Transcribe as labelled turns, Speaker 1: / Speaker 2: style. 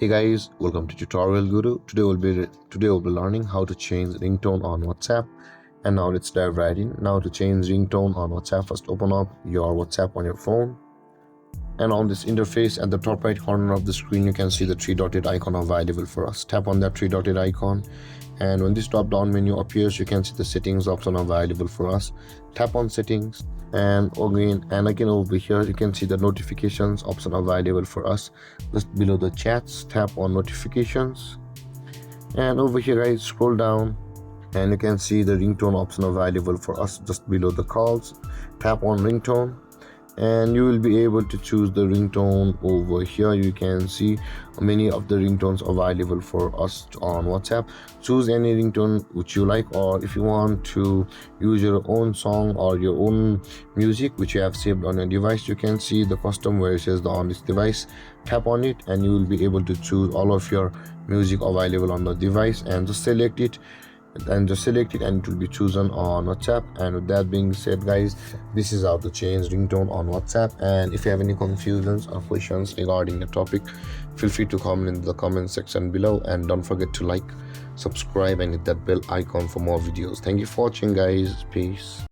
Speaker 1: Hey guys, welcome to Tutorial Guru. Today we'll be learning how to change ringtone on WhatsApp. And now let's dive right in. Now to change ringtone on WhatsApp, first open up your WhatsApp on your phone. And on this interface at the top right corner of the screen, you can see the three dotted icon available for us. Tap on that three dotted icon, and when this drop down menu appears, you can see the settings option available for us. Tap on settings, and again over here you can see the notifications option available for us. Just below the chats, tap on notifications, and over here guys, scroll down and you can see the ringtone option available for us just below the calls. Tap on ringtone and you will be able to choose the ringtone. Over here you can see many of the ringtones available for us on WhatsApp. Choose any ringtone which you like, or if you want to use your own song or your own music which you have saved on your device, you can see the custom where it says the on this device. Tap on it and you will be able to choose all of your music available on the device, and just select it and it will be chosen on WhatsApp. And with that being said guys, this is how to change ringtone on WhatsApp. And if you have any confusions or questions regarding the topic, feel free to comment in the comment section below, and don't forget to like, subscribe and hit that bell icon for more videos. Thank you for watching guys. Peace.